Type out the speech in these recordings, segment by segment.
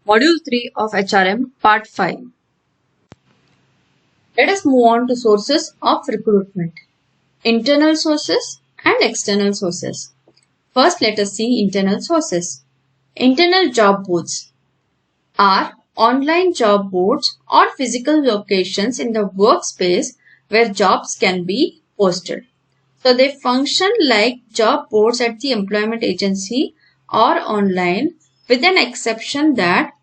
Module 3 of HRM, Part 5. Let us move on to sources of recruitment. Internal sources and external sources. First, let us see internal sources. Internal job boards are online job boards or physical locations in the workspace where jobs can be posted. So they function like job boards at the employment agency or online, with an exception that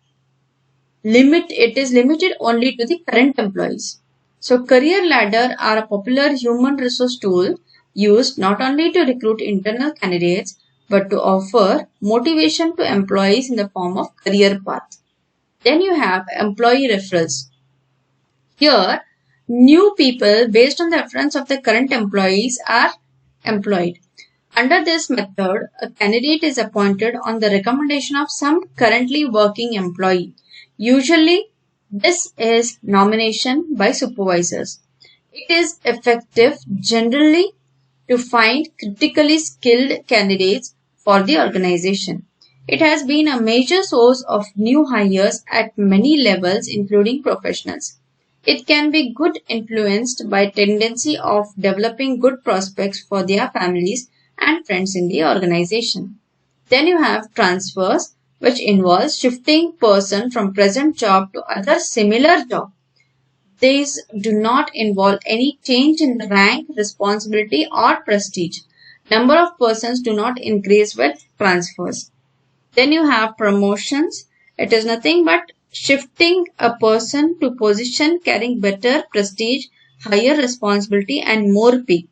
it is limited only to the current employees. So career ladder are a popular human resource tool used not only to recruit internal candidates but to offer motivation to employees in the form of career path. Then you have employee referrals. Here, new people based on the reference of the current employees are employed. Under this method, a candidate is appointed on the recommendation of some currently working employee. Usually, this is nomination by supervisors. It is effective generally to find critically skilled candidates for the organization. It has been a major source of new hires at many levels, including professionals. It can be good influenced by tendency of developing good prospects for their families and friends in the organization. Then you have transfers, which involves shifting person from present job to other similar job. These do not involve any change in rank, responsibility or prestige. Number of persons do not increase with transfers. Then you have promotions. It is nothing but shifting a person to position carrying better prestige, higher responsibility and more pay.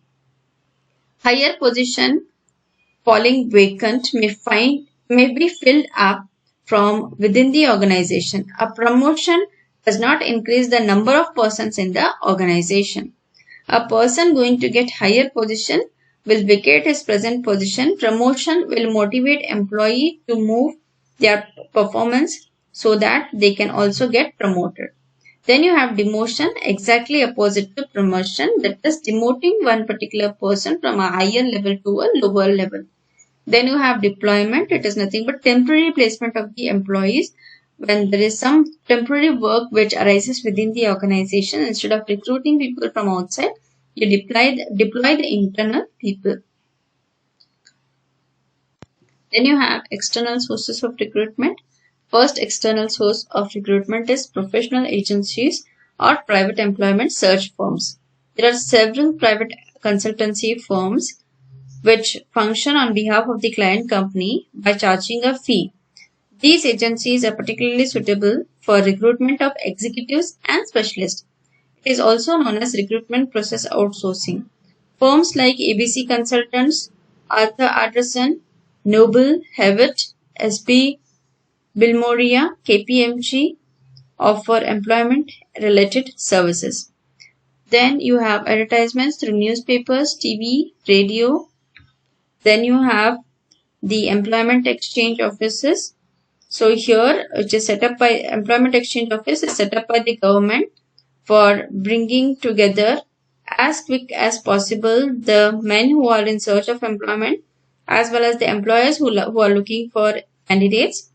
Higher position falling vacant may be filled up from within the organization. A promotion does not increase the number of persons in the organization. A person going to get higher position will vacate his present position. Promotion will motivate employee to move their performance so that they can also get promoted. Then you have demotion, exactly opposite to promotion, that is demoting one particular person from a higher level to a lower level. Then you have deployment. It is nothing but temporary placement of the employees when there is some temporary work which arises within the organization. Instead of recruiting people from outside, you deploy the internal people. Then you have external sources of recruitment. First external source of recruitment is professional agencies or private employment search firms. There are several private consultancy firms which function on behalf of the client company by charging a fee. These agencies are particularly suitable for recruitment of executives and specialists. It is also known as recruitment process outsourcing. Firms like ABC Consultants, Arthur Andersen, Noble, Hewitt, SB, Bilmoria, KPMG offer employment-related services. Then you have advertisements through newspapers, TV, radio. Then you have the employment exchange offices. So here, which is set up by employment exchange office, is set up by the government for bringing together as quick as possible the men who are in search of employment as well as the employers who are looking for candidates.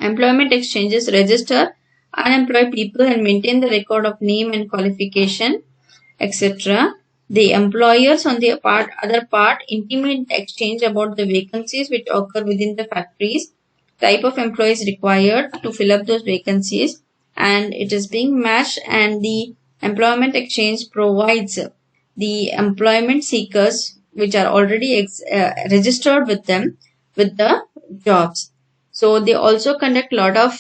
Employment exchanges register unemployed people and maintain the record of name and qualification, etc. The employers on the other part intimate the exchange about the vacancies which occur within the factories, type of employees required to fill up those vacancies, and it is being matched, and the employment exchange provides the employment seekers which are already registered with them with the jobs. So they also conduct a lot of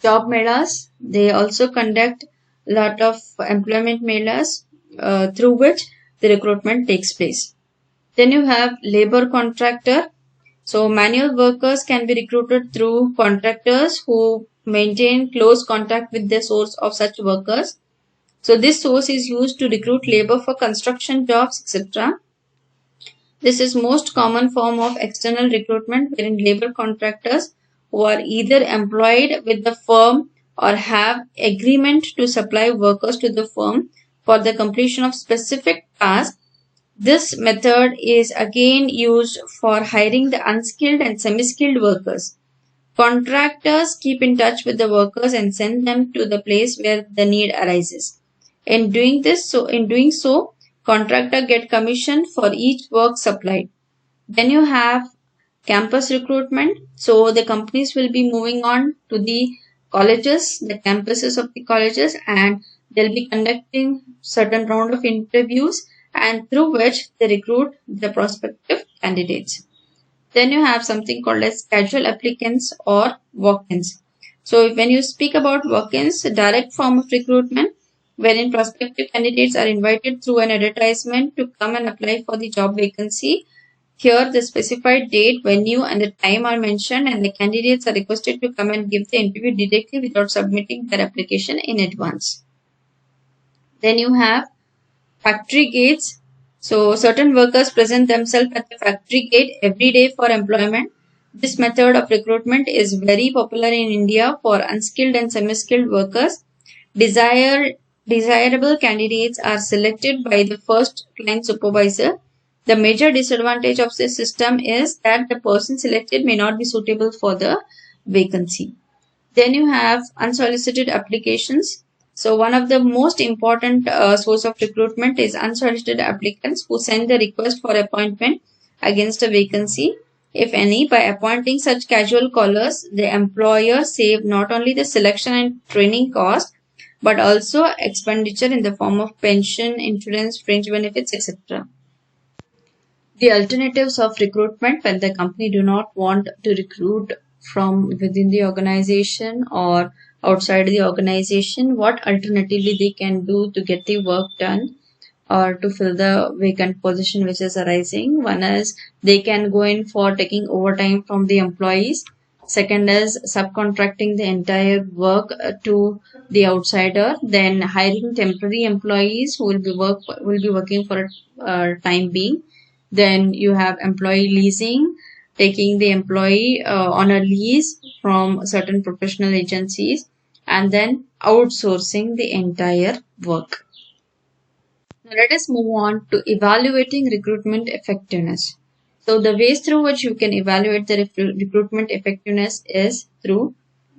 job melas. They also conduct a lot of employment melas through which the recruitment takes place. Then you have labor contractor. So manual workers can be recruited through contractors who maintain close contact with the source of such workers. So this source is used to recruit labor for construction jobs, etc. This is most common form of external recruitment, wherein labor contractors who are either employed with the firm or have agreement to supply workers to the firm for the completion of specific tasks This method is again used for hiring the unskilled and semi-skilled workers. Contractors keep in touch with the workers and send them to the place where the need arises. In doing so, contractor get commission for each work supplied. Then you have campus recruitment. So the companies will be moving on to the colleges, the campuses of the colleges, and they'll be conducting certain round of interviews, and through which they recruit the prospective candidates. Then you have something called as casual applicants or walk-ins. So when you speak about walk-ins, a direct form of recruitment wherein prospective candidates are invited through an advertisement to come and apply for the job vacancy. Here the specified date, venue and the time are mentioned, and the candidates are requested to come and give the interview directly without submitting their application in advance. Then you have factory gates. So certain workers present themselves at the factory gate every day for employment. This method of recruitment is very popular in India for unskilled and semi-skilled workers. Desirable candidates are selected by the first client supervisor. The major disadvantage of this system is that the person selected may not be suitable for the vacancy. Then you have unsolicited applications. So one of the most important source of recruitment is unsolicited applicants who send the request for appointment against a vacancy. If any, by appointing such casual callers, the employer save not only the selection and training cost, but also expenditure in the form of pension, insurance, fringe benefits, etc. The alternatives of recruitment when the company do not want to recruit from within the organization or outside the organization, what alternatively they can do to get the work done or to fill the vacant position which is arising. One is they can go in for taking overtime from the employees. Second is subcontracting the entire work to the outsider. Then hiring temporary employees who will be working for a time being. Then you have employee leasing, taking the employee on a lease from certain professional agencies, and then outsourcing the entire work. Now let us move on to evaluating recruitment effectiveness. So the ways through which you can evaluate the recruitment effectiveness is through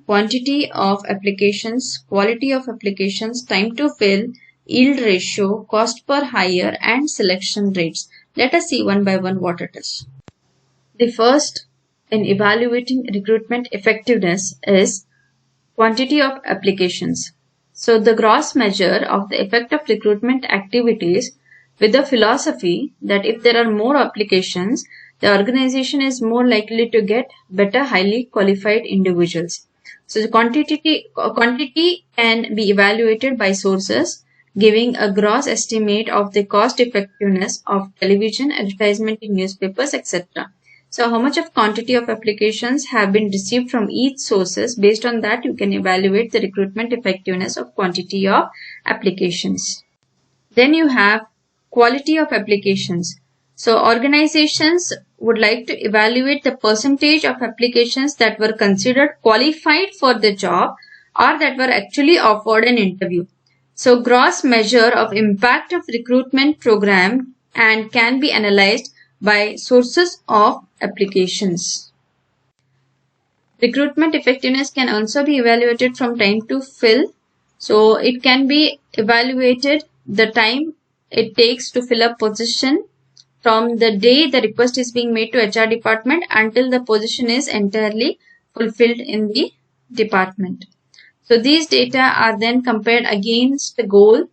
quantity of applications, quality of applications, time to fill, yield ratio, cost per hire, and selection rates. Let us see one by one what it is. The first in evaluating recruitment effectiveness is quantity of applications. So the gross measure of the effect of recruitment activities with the philosophy that if there are more applications, the organization is more likely to get better highly qualified individuals. So the quantity can be evaluated by sources giving a gross estimate of the cost effectiveness of television, advertisement in newspapers, etc. So how much of quantity of applications have been received from each sources? Based on that, you can evaluate the recruitment effectiveness of quantity of applications. Then you have quality of applications. So organizations would like to evaluate the percentage of applications that were considered qualified for the job or that were actually offered an interview. So gross measure of impact of recruitment program and can be analyzed by sources of applications. Recruitment effectiveness can also be evaluated from time to fill. So it can be evaluated the time it takes to fill a position from the day the request is being made to HR department until the position is entirely fulfilled in the department. So these data are then compared against the goal,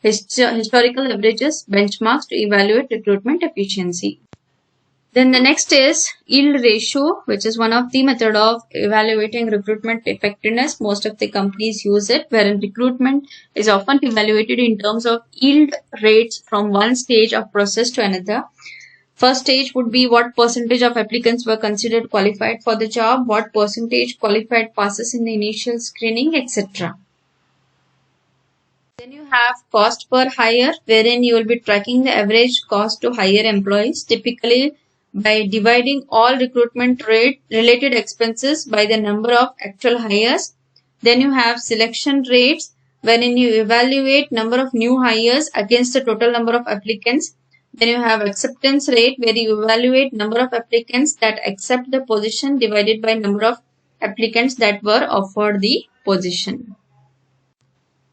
historical averages, benchmarks to evaluate recruitment efficiency. Then the next is yield ratio, which is one of the method of evaluating recruitment effectiveness. Most of the companies use it, wherein recruitment is often evaluated in terms of yield rates from one stage of process to another. First stage would be what percentage of applicants were considered qualified for the job, what percentage qualified passes in the initial screening, etc. Then you have cost per hire, wherein you will be tracking the average cost to hire employees, typically by dividing all recruitment rate related expenses by the number of actual hires. Then you have selection rates, wherein you evaluate number of new hires against the total number of applicants. Then you have acceptance rate, where you evaluate number of applicants that accept the position divided by number of applicants that were offered the position.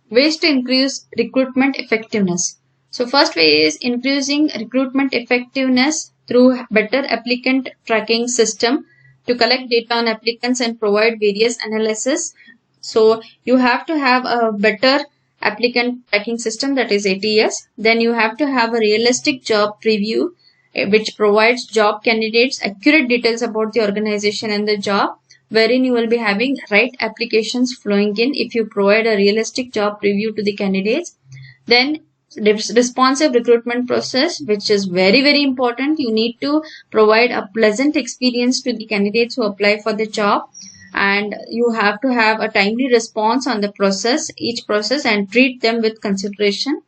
Ways to increase recruitment effectiveness. So first way is increasing recruitment effectiveness through better applicant tracking system to collect data on applicants and provide various analysis. So you have to have a better applicant tracking system, that is ATS. Then you have to have a realistic job preview which provides job candidates accurate details about the organization and the job, wherein you will be having right applications flowing in if you provide a realistic job preview to the candidates. Then responsive recruitment process, which is very, very important. You need to provide a pleasant experience to the candidates who apply for the job, and you have to have a timely response on the process, each process, and treat them with consideration.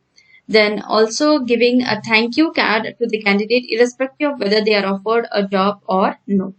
Then also giving a thank you card to the candidate irrespective of whether they are offered a job or no.